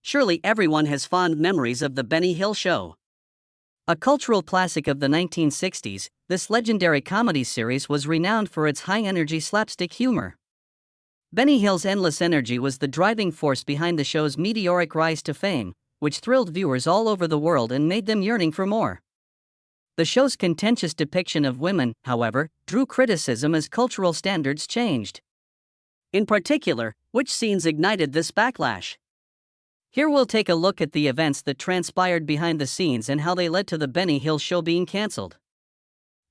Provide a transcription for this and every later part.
Surely everyone has fond memories of the Benny Hill Show. A cultural classic of the 1960s, this legendary comedy series was renowned for its high-energy slapstick humor. Benny Hill's endless energy was the driving force behind the show's meteoric rise to fame, which thrilled viewers all over the world and made them yearning for more. The show's contentious depiction of women, however, drew criticism as cultural standards changed. In particular, which scenes ignited this backlash? Here we'll take a look at the events that transpired behind the scenes and how they led to the Benny Hill Show being cancelled.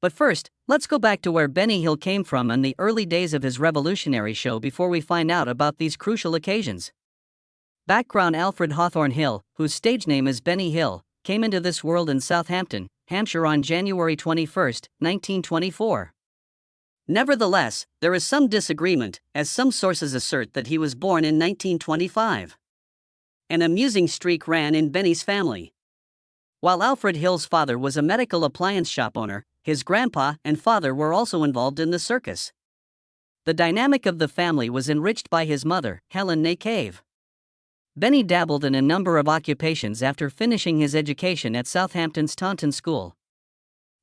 But first, let's go back to where Benny Hill came from in the early days of his revolutionary show before we find out about these crucial occasions. Background: Alfred Hawthorne Hill, whose stage name is Benny Hill, came into this world in Southampton, Hampshire on January 21, 1924. Nevertheless, there is some disagreement, as some sources assert that he was born in 1925. An amusing streak ran in Benny's family. While Alfred Hill's father was a medical appliance shop owner, his grandpa and father were also involved in the circus. The dynamic of the family was enriched by his mother, Helen née Cave. Benny dabbled in a number of occupations after finishing his education at Southampton's Taunton School.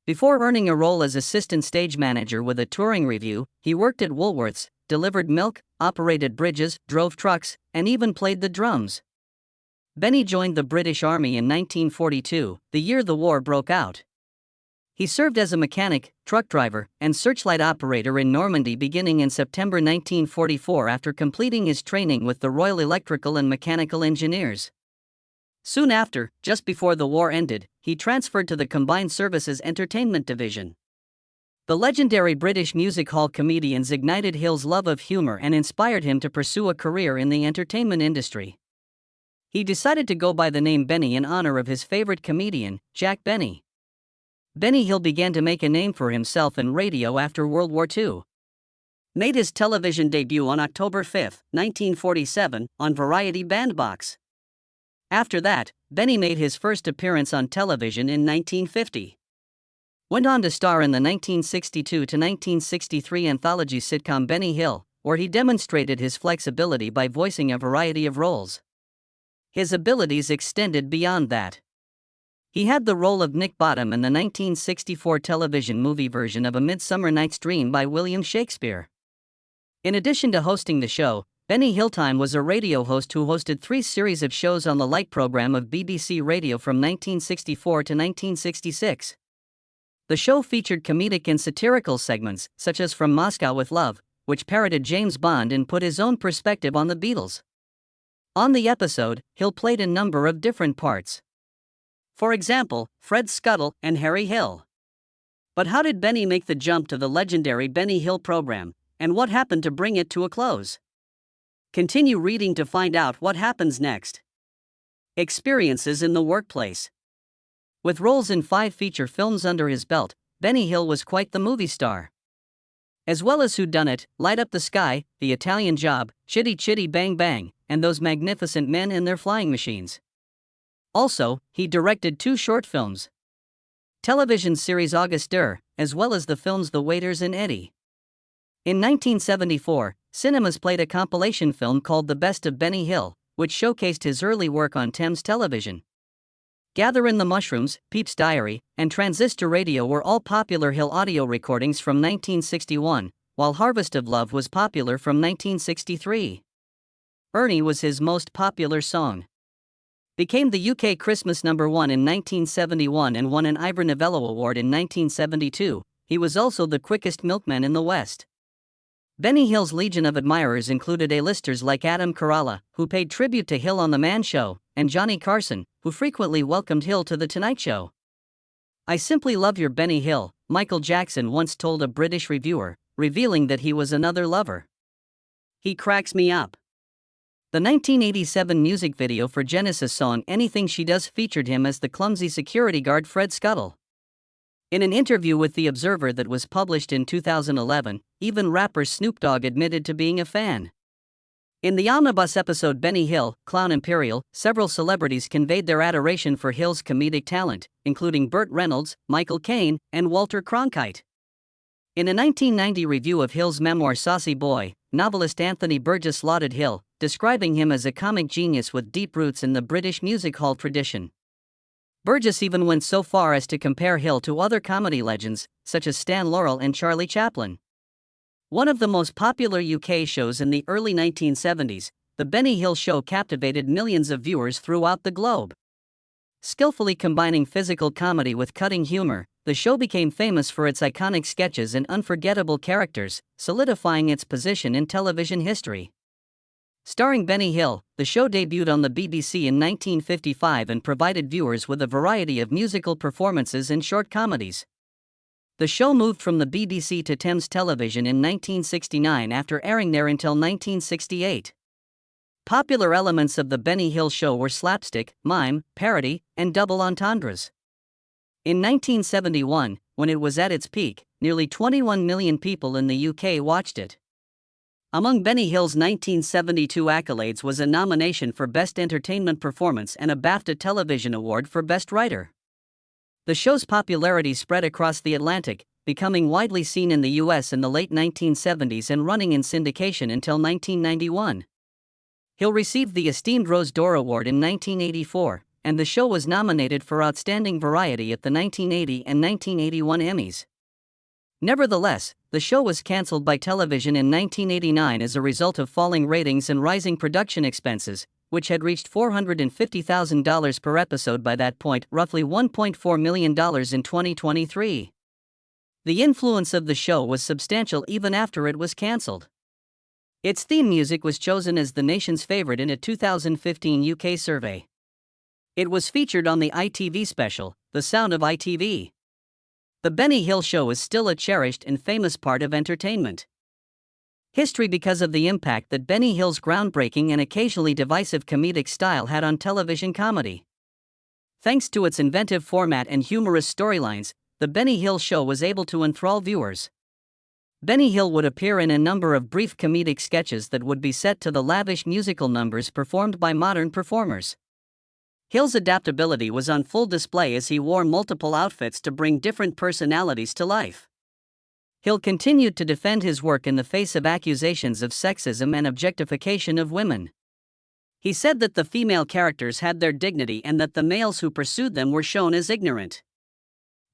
Before earning a role as assistant stage manager with a touring revue, he worked at Woolworths, delivered milk, operated bridges, drove trucks, and even played the drums. Benny joined the British Army in 1942, the year the war broke out. He served as a mechanic, truck driver, and searchlight operator in Normandy beginning in September 1944 after completing his training with the Royal Electrical and Mechanical Engineers. Soon after, just before the war ended, he transferred to the Combined Services Entertainment Division. The legendary British music hall comedians ignited Hill's love of humor and inspired him to pursue a career in the entertainment industry. He decided to go by the name Benny in honor of his favorite comedian, Jack Benny. Benny Hill began to make a name for himself in radio after World War II. Made his television debut on October 5, 1947, on Variety Bandbox. After that, Benny made his first appearance on television in 1950. Went on to star in the 1962-1963 anthology sitcom Benny Hill, where he demonstrated his flexibility by voicing a variety of roles. His abilities extended beyond that. He had the role of Nick Bottom in the 1964 television movie version of A Midsummer Night's Dream by William Shakespeare. In addition to hosting the show, Benny Hilltime was a radio host who hosted 3 series of shows on the Light program of BBC Radio from 1964 to 1966. The show featured comedic and satirical segments, such as From Moscow with Love, which parodied James Bond and put his own perspective on the Beatles. On the episode, Hill played a number of different parts. For example, Fred Scuttle and Harry Hill. But how did Benny make the jump to the legendary Benny Hill program, and what happened to bring it to a close? Continue reading to find out what happens next. Experiences in the workplace. With roles in 5 feature films under his belt, Benny Hill was quite the movie star. As well as Whodunit, Light Up the Sky, The Italian Job, Chitty Chitty Bang Bang, and Those Magnificent Men and Their Flying Machines. Also, he directed 2 short films. Television series Auguste, as well as the films The Waiters and Eddie. In 1974, Cinemas played a compilation film called The Best of Benny Hill, which showcased his early work on Thames Television. Gather in the Mushrooms, Peep's Diary, and Transistor Radio were all popular Hill audio recordings from 1961, while Harvest of Love was popular from 1963. Ernie was his most popular song. Became the UK Christmas #1 in 1971 and won an Ivor Novello Award in 1972. He was also the quickest milkman in the West. Benny Hill's legion of admirers included A-listers like Adam Carolla, who paid tribute to Hill on The Man Show, and Johnny Carson, who frequently welcomed Hill to The Tonight Show. "I simply love your Benny Hill," Michael Jackson once told a British reviewer, revealing that he was another lover. "He cracks me up." The 1987 music video for Genesis' song Anything She Does featured him as the clumsy security guard Fred Scuttle. In an interview with The Observer that was published in 2011, even rapper Snoop Dogg admitted to being a fan. In the omnibus episode Benny Hill, Clown Imperial, several celebrities conveyed their adoration for Hill's comedic talent, including Burt Reynolds, Michael Caine, and Walter Cronkite. In a 1990 review of Hill's memoir Saucy Boy, novelist Anthony Burgess lauded Hill, describing him as a comic genius with deep roots in the British music hall tradition. Burgess even went so far as to compare Hill to other comedy legends, such as Stan Laurel and Charlie Chaplin. One of the most popular UK shows in the early 1970s, The Benny Hill Show captivated millions of viewers throughout the globe. Skillfully combining physical comedy with cutting humor, the show became famous for its iconic sketches and unforgettable characters, solidifying its position in television history. Starring Benny Hill, the show debuted on the BBC in 1955 and provided viewers with a variety of musical performances and short comedies. The show moved from the BBC to Thames Television in 1969 after airing there until 1968. Popular elements of The Benny Hill Show were slapstick, mime, parody, and double entendres. In 1971, when it was at its peak, nearly 21 million people in the UK watched it. Among Benny Hill's 1972 accolades was a nomination for Best Entertainment Performance and a BAFTA Television Award for Best Writer. The show's popularity spread across the Atlantic, becoming widely seen in the US in the late 1970s and running in syndication until 1991. Hill received the esteemed Rose d'Or Award in 1984, and the show was nominated for Outstanding Variety at the 1980 and 1981 Emmys. Nevertheless, the show was cancelled by television in 1989 as a result of falling ratings and rising production expenses, which had reached $450,000 per episode by that point, roughly $1.4 million in 2023. The influence of the show was substantial even after it was cancelled. Its theme music was chosen as the nation's favorite in a 2015 UK survey. It was featured on the ITV special, The Sound of ITV. The Benny Hill Show is still a cherished and famous part of entertainment history because of the impact that Benny Hill's groundbreaking and occasionally divisive comedic style had on television comedy. Thanks to its inventive format and humorous storylines, The Benny Hill Show was able to enthrall viewers. Benny Hill would appear in a number of brief comedic sketches that would be set to the lavish musical numbers performed by modern performers. Hill's adaptability was on full display as he wore multiple outfits to bring different personalities to life. Hill continued to defend his work in the face of accusations of sexism and objectification of women. He said that the female characters had their dignity and that the males who pursued them were shown as ignorant.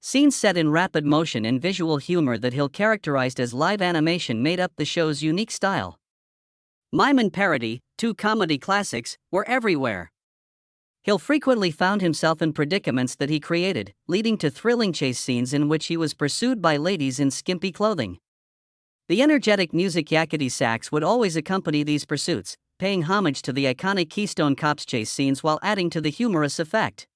Scenes set in rapid motion and visual humor that Hill characterized as live animation made up the show's unique style. Mime and parody, two comedy classics, were everywhere. Hill frequently found himself in predicaments that he created, leading to thrilling chase scenes in which he was pursued by ladies in skimpy clothing. The energetic music yakety sax would always accompany these pursuits, paying homage to the iconic Keystone Cops chase scenes while adding to the humorous effect.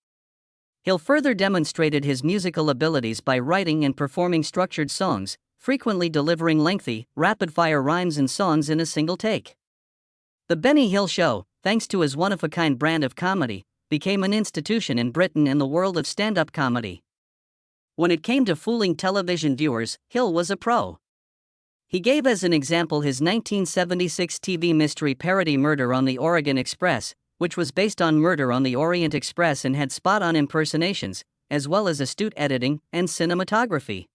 Hill further demonstrated his musical abilities by writing and performing structured songs, frequently delivering lengthy, rapid-fire rhymes and songs in a single take. The Benny Hill Show, thanks to his one-of-a-kind brand of comedy, became an institution in Britain and the world of stand-up comedy. When it came to fooling television viewers, Hill was a pro. He gave as an example his 1976 TV mystery parody Murder on the Oregon Express, which was based on Murder on the Orient Express and had spot-on impersonations, as well as astute editing and cinematography.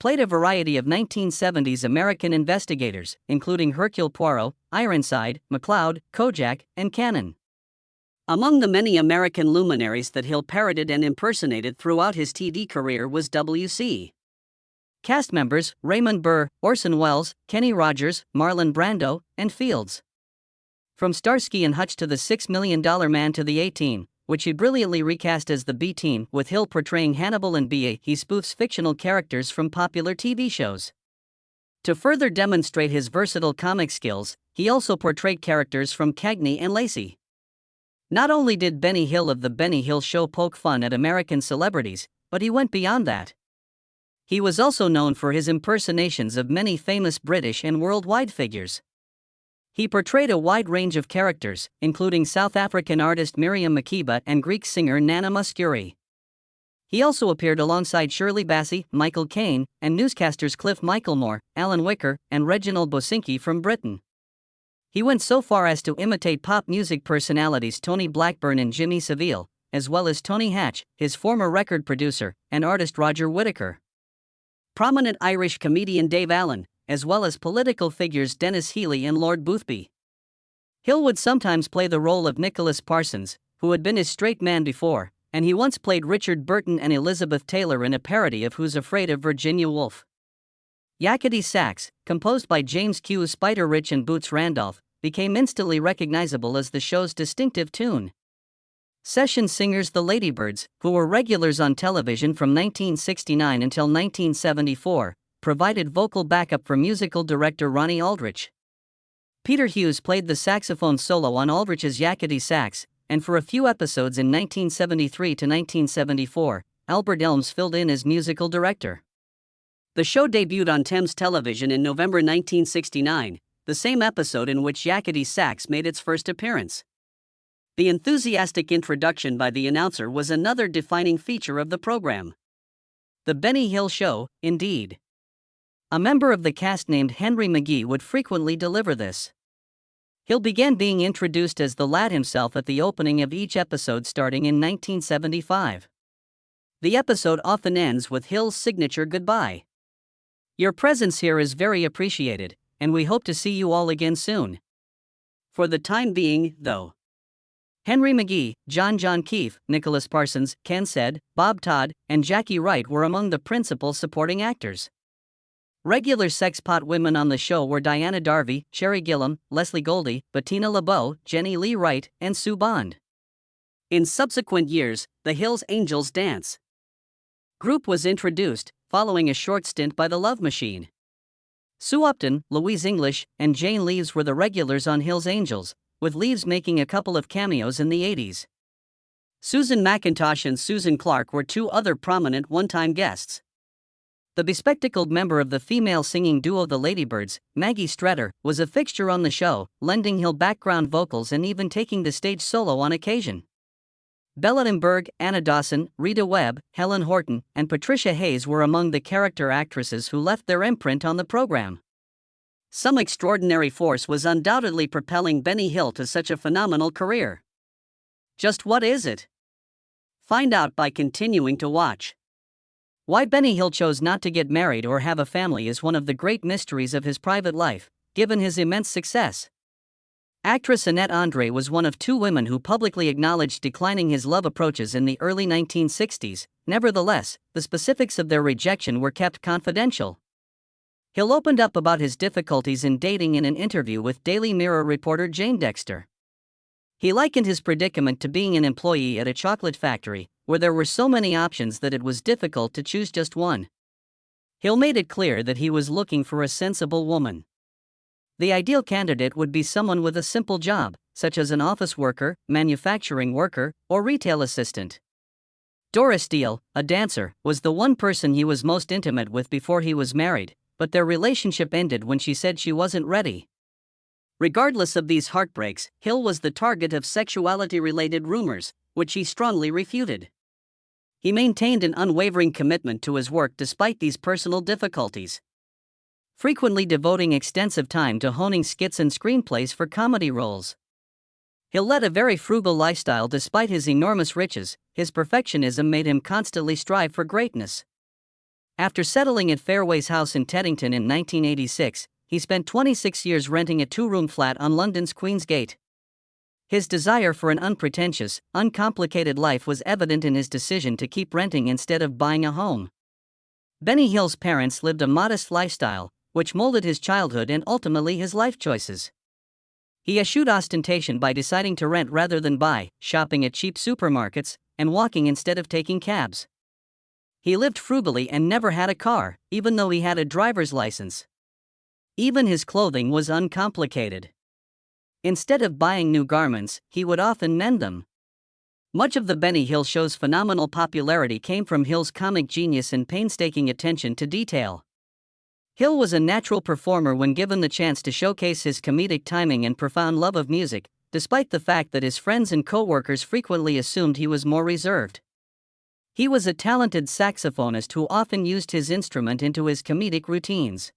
Played a variety of 1970s American investigators, including Hercule Poirot, Ironside, McCloud, Kojak, and Cannon. Among the many American luminaries that Hill parodied and impersonated throughout his TV career was W.C. Cast members Raymond Burr, Orson Welles, Kenny Rogers, Marlon Brando, and Fields. From Starsky and Hutch to the $6 Million Man to the A-Team, which he brilliantly recast as the B-Team, with Hill portraying Hannibal and B.A., he spoofs fictional characters from popular TV shows. To further demonstrate his versatile comic skills, he also portrayed characters from Cagney and Lacey. Not only did Benny Hill of The Benny Hill Show poke fun at American celebrities, but he went beyond that. He was also known for his impersonations of many famous British and worldwide figures. He portrayed a wide range of characters, including South African artist Miriam Makeba and Greek singer Nana Muscuri. He also appeared alongside Shirley Bassey, Michael Caine, and newscasters Cliff Michaelmore, Alan Wicker, and Reginald Bosinki from Britain. He went so far as to imitate pop music personalities Tony Blackburn and Jimmy Savile, as well as Tony Hatch, his former record producer, and artist Roger Whittaker. prominent Irish comedian Dave Allen, as well as political figures Dennis Healey and Lord Boothby. Hill would sometimes play the role of Nicholas Parsons, who had been his straight man before, and he once played Richard Burton and Elizabeth Taylor in a parody of Who's Afraid of Virginia Woolf. Yakety Sax, composed by James Q. Spider Rich and Boots Randolph, became instantly recognizable as the show's distinctive tune. Session singers the Ladybirds, who were regulars on television from 1969 until 1974, provided vocal backup for musical director Ronnie Aldrich. Peter Hughes played the saxophone solo on Aldrich's Yakety Sax, and for a few episodes in 1973 to 1974, Albert Elms filled in as musical director. The show debuted on Thames Television in November 1969, the same episode in which Yakety Sax made its first appearance. The enthusiastic introduction by the announcer was another defining feature of the program. The Benny Hill Show, indeed. A member of the cast named Henry McGee would frequently deliver this. Hill began being introduced as the lad himself at the opening of each episode starting in 1975. The episode often ends with Hill's signature goodbye. Your presence here is very appreciated, and we hope to see you all again soon. For the time being, though. Henry McGee, John Keefe, Nicholas Parsons, Ken Said, Bob Todd, and Jackie Wright were among the principal supporting actors. Regular sexpot women on the show were Diana Darby, Sherry Gillum, Leslie Goldie, Bettina LeBeau, Jenny Lee Wright, and Sue Bond. In subsequent years, the Hills Angels Dance group was introduced, following a short stint by the Love Machine. Sue Upton, Louise English, and Jane Leaves were the regulars on Hills Angels, with Leaves making a couple of cameos in the 80s. Susan McIntosh and Susan Clark were two other prominent one-time guests. The bespectacled member of the female singing duo The Ladybirds, Maggie Streeter, was a fixture on the show, lending Hill background vocals and even taking the stage solo on occasion. Bella Timberg, Anna Dawson, Rita Webb, Helen Horton, and Patricia Hayes were among the character actresses who left their imprint on the program. Some extraordinary force was undoubtedly propelling Benny Hill to such a phenomenal career. Just what is it? Find out by continuing to watch. Why Benny Hill chose not to get married or have a family is one of the great mysteries of his private life, given his immense success. Actress Annette Andre was one of two women who publicly acknowledged declining his love approaches in the early 1960s. Nevertheless, the specifics of their rejection were kept confidential. Hill opened up about his difficulties in dating in an interview with Daily Mirror reporter Jane Dexter. He likened his predicament to being an employee at a chocolate factory, where there were so many options that it was difficult to choose just one. Hill made it clear that he was looking for a sensible woman. The ideal candidate would be someone with a simple job, such as an office worker, manufacturing worker, or retail assistant. Doris Steele, a dancer, was the one person he was most intimate with before he was married, but their relationship ended when she said she wasn't ready. Regardless of these heartbreaks, Hill was the target of sexuality-related rumors, which he strongly refuted. He maintained an unwavering commitment to his work despite these personal difficulties, frequently devoting extensive time to honing skits and screenplays for comedy roles. Hill led a very frugal lifestyle despite his enormous riches. His perfectionism made him constantly strive for greatness. After settling at Fairways House in Teddington in 1986, he spent 26 years renting a two-room flat on London's Queen's Gate. His desire for an unpretentious, uncomplicated life was evident in his decision to keep renting instead of buying a home. Benny Hill's parents lived a modest lifestyle, which molded his childhood and ultimately his life choices. He eschewed ostentation by deciding to rent rather than buy, shopping at cheap supermarkets, and walking instead of taking cabs. He lived frugally and never had a car, even though he had a driver's license. Even his clothing was uncomplicated. Instead of buying new garments, he would often mend them. Much of the Benny Hill Show's phenomenal popularity came from Hill's comic genius and painstaking attention to detail. Hill was a natural performer when given the chance to showcase his comedic timing and profound love of music, despite the fact that his friends and co-workers frequently assumed he was more reserved. He was a talented saxophonist who often used his instrument into his comedic routines,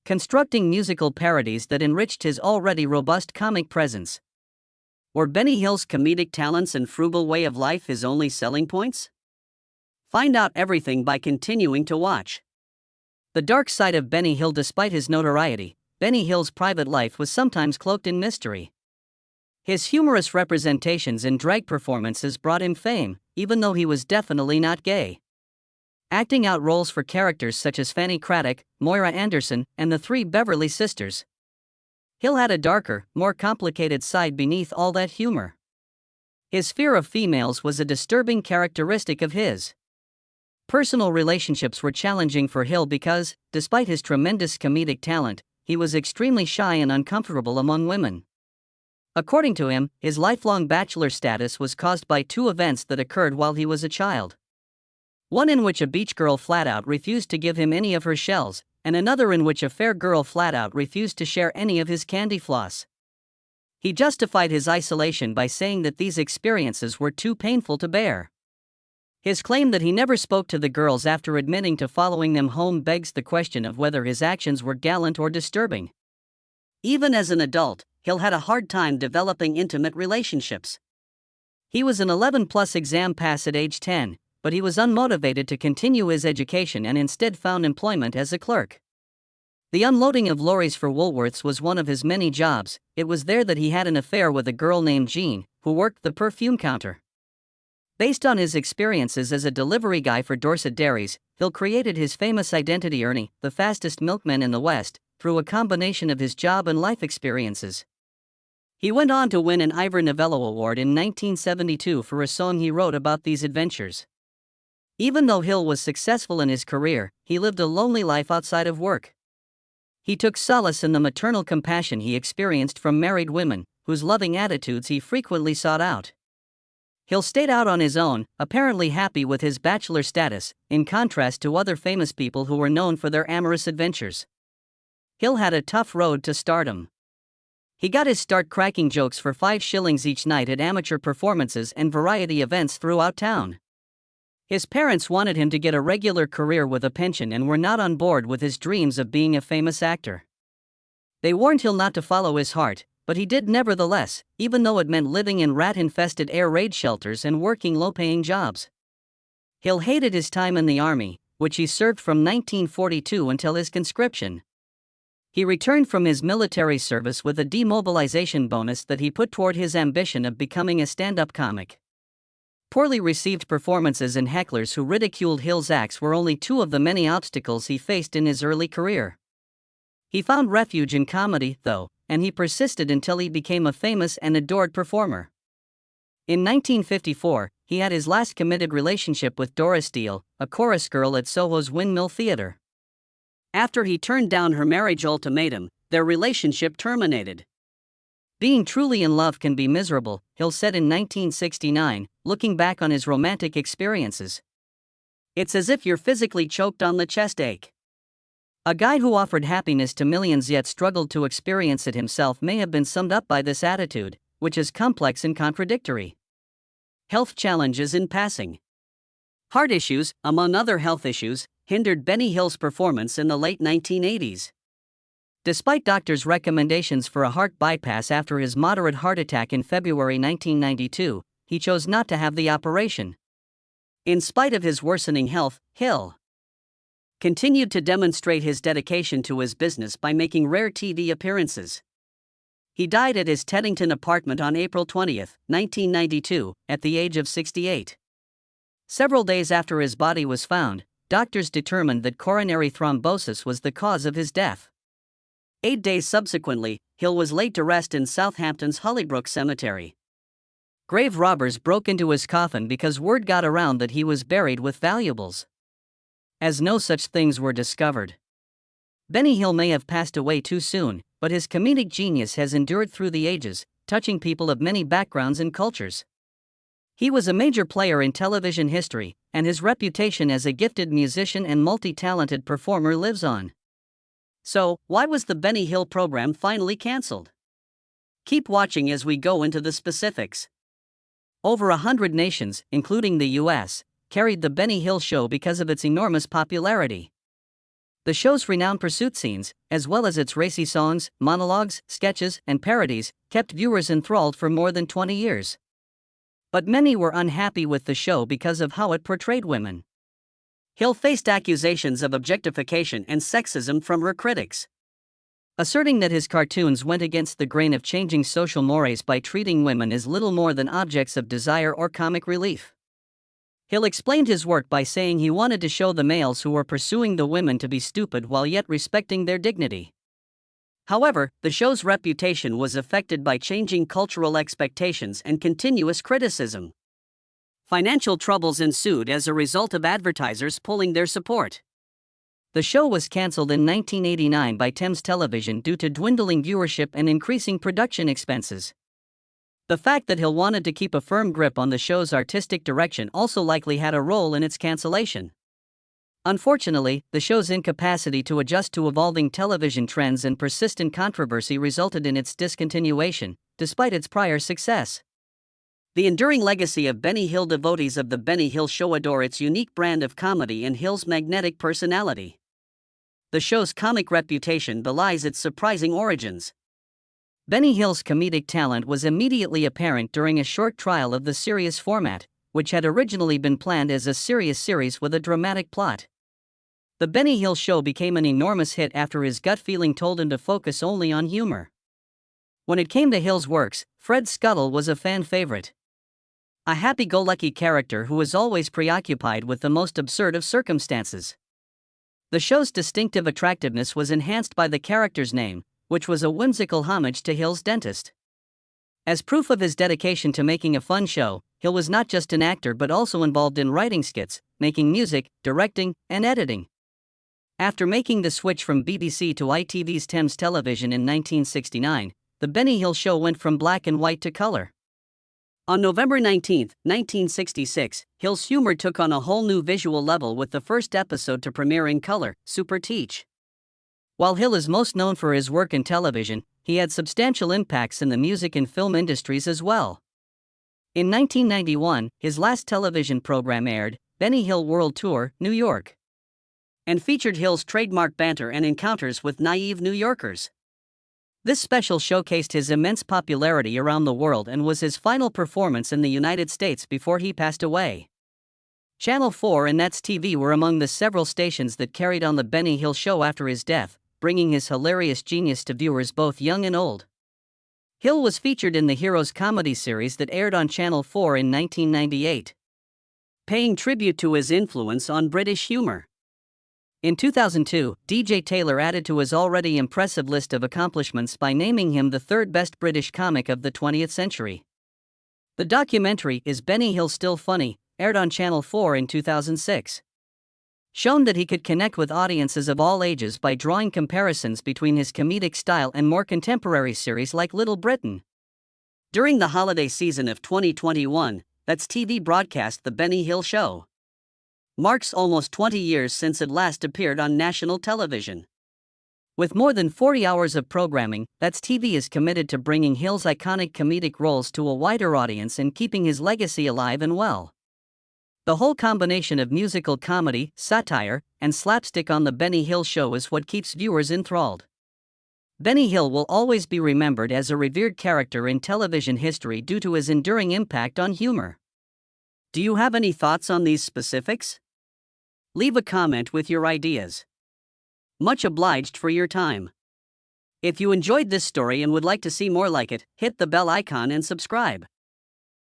constructing musical parodies that enriched his already robust comic presence. Were Benny Hill's comedic talents and frugal way of life his only selling points? Find out everything by continuing to watch. The dark side of Benny Hill. Despite his notoriety, Benny Hill's private life was sometimes cloaked in mystery. His humorous representations in drag performances brought him fame, even though he was definitely not gay. Acting out roles for characters such as Fanny Craddock, Moira Anderson, and the three Beverly Sisters. Hill had a darker, more complicated side beneath all that humor. His fear of females was a disturbing characteristic of his. Personal relationships were challenging for Hill because, despite his tremendous comedic talent, he was extremely shy and uncomfortable among women. According to him, his lifelong bachelor status was caused by two events that occurred while he was a child. One in which a beach girl flat out refused to give him any of her shells, and another in which a fair girl flat out refused to share any of his candy floss. He justified his isolation by saying that these experiences were too painful to bear. His claim that he never spoke to the girls after admitting to following them home begs the question of whether his actions were gallant or disturbing. Even as an adult, Hill had a hard time developing intimate relationships. He was an 11+ exam pass at age 10, but he was unmotivated to continue his education and instead found employment as a clerk. The unloading of lorries for Woolworths was one of his many jobs. It was there that he had an affair with a girl named Jean, who worked the perfume counter. Based on his experiences as a delivery guy for Dorset Dairies, Hill created his famous identity Ernie, the fastest milkman in the West, through a combination of his job and life experiences. He went on to win an Ivor Novello Award in 1972 for a song he wrote about these adventures. Even though Hill was successful in his career, he lived a lonely life outside of work. He took solace in the maternal compassion he experienced from married women, whose loving attitudes he frequently sought out. Hill stayed out on his own, apparently happy with his bachelor status, in contrast to other famous people who were known for their amorous adventures. Hill had a tough road to stardom. He got his start cracking jokes for 5 shillings each night at amateur performances and variety events throughout town. His parents wanted him to get a regular career with a pension and were not on board with his dreams of being a famous actor. They warned Hill not to follow his heart, but he did nevertheless, even though it meant living in rat-infested air raid shelters and working low-paying jobs. Hill hated his time in the army, which he served from 1942 until his conscription. He returned from his military service with a demobilization bonus that he put toward his ambition of becoming a stand-up comic. Poorly received performances and hecklers who ridiculed Hill's acts were only two of the many obstacles he faced in his early career. He found refuge in comedy, though, and he persisted until he became a famous and adored performer. In 1954, he had his last committed relationship with Doris Steele, a chorus girl at Soho's Windmill Theatre. After he turned down her marriage ultimatum, their relationship terminated. Being truly in love can be miserable, Hill said in 1969, looking back on his romantic experiences. It's as if you're physically choked on the chest ache. A guy who offered happiness to millions yet struggled to experience it himself may have been summed up by this attitude, which is complex and contradictory. Health challenges in passing. Heart issues, among other health issues, hindered Benny Hill's performance in the late 1980s. Despite doctors' recommendations for a heart bypass after his moderate heart attack in February 1992, he chose not to have the operation. In spite of his worsening health, Hill continued to demonstrate his dedication to his business by making rare TV appearances. He died at his Teddington apartment on April 20, 1992, at the age of 68. Several days after his body was found, doctors determined that coronary thrombosis was the cause of his death. 8 days subsequently, Hill was laid to rest in Southampton's Hollybrook Cemetery. Grave robbers broke into his coffin because word got around that he was buried with valuables. As no such things were discovered. Benny Hill may have passed away too soon, but his comedic genius has endured through the ages, touching people of many backgrounds and cultures. He was a major player in television history, and his reputation as a gifted musician and multi-talented performer lives on. So, why was the Benny Hill program finally canceled? Keep watching as we go into the specifics. Over 100 nations, including the US, carried the Benny Hill show because of its enormous popularity. The show's renowned pursuit scenes, as well as its racy songs, monologues, sketches, and parodies, kept viewers enthralled for more than 20 years. But many were unhappy with the show because of how it portrayed women. Hill faced accusations of objectification and sexism from her critics, asserting that his cartoons went against the grain of changing social mores by treating women as little more than objects of desire or comic relief. Hill explained his work by saying he wanted to show the males who were pursuing the women to be stupid while yet respecting their dignity. However, the show's reputation was affected by changing cultural expectations and continuous criticism. Financial troubles ensued as a result of advertisers pulling their support. The show was cancelled in 1989 by Thames Television due to dwindling viewership and increasing production expenses. The fact that Hill wanted to keep a firm grip on the show's artistic direction also likely had a role in its cancellation. Unfortunately, the show's incapacity to adjust to evolving television trends and persistent controversy resulted in its discontinuation, despite its prior success. The enduring legacy of Benny Hill. Devotees of The Benny Hill Show adore its unique brand of comedy and Hill's magnetic personality. The show's comic reputation belies its surprising origins. Benny Hill's comedic talent was immediately apparent during a short trial of the serious format, which had originally been planned as a serious series with a dramatic plot. The Benny Hill Show became an enormous hit after his gut feeling told him to focus only on humor. When it came to Hill's works, Fred Scuttle was a fan favorite. A happy-go-lucky character who was always preoccupied with the most absurd of circumstances. The show's distinctive attractiveness was enhanced by the character's name, which was a whimsical homage to Hill's dentist. As proof of his dedication to making a fun show, Hill was not just an actor but also involved in writing skits, making music, directing, and editing. After making the switch from BBC to ITV's Thames Television in 1969, The Benny Hill Show went from black and white to color. On November 19, 1966, Hill's humor took on a whole new visual level with the first episode to premiere in color, Super Teach. While Hill is most known for his work in television, he had substantial impacts in the music and film industries as well. In 1991, his last television program aired, Benny Hill World Tour, New York, and featured Hill's trademark banter and encounters with naive New Yorkers. This special showcased his immense popularity around the world and was his final performance in the United States before he passed away. Channel 4 and Nets TV were among the several stations that carried on The Benny Hill Show after his death, bringing his hilarious genius to viewers both young and old. Hill was featured in the Heroes comedy series that aired on Channel 4 in 1998, paying tribute to his influence on British humor. In 2002, DJ Taylor added to his already impressive list of accomplishments by naming him the third best British comic of the 20th century. The documentary Is Benny Hill Still Funny? Aired on Channel 4 in 2006. Shown that he could connect with audiences of all ages by drawing comparisons between his comedic style and more contemporary series like Little Britain. During the holiday season of 2021, That's TV broadcast The Benny Hill Show. Marks almost 20 years since it last appeared on national television. With more than 40 hours of programming, That's TV is committed to bringing Hill's iconic comedic roles to a wider audience and keeping his legacy alive and well. The whole combination of musical comedy, satire, and slapstick on The Benny Hill Show is what keeps viewers enthralled. Benny Hill will always be remembered as a revered character in television history due to his enduring impact on humor. Do you have any thoughts on these specifics? Leave a comment with your ideas. Much obliged for your time. If you enjoyed this story and would like to see more like it, hit the bell icon and subscribe.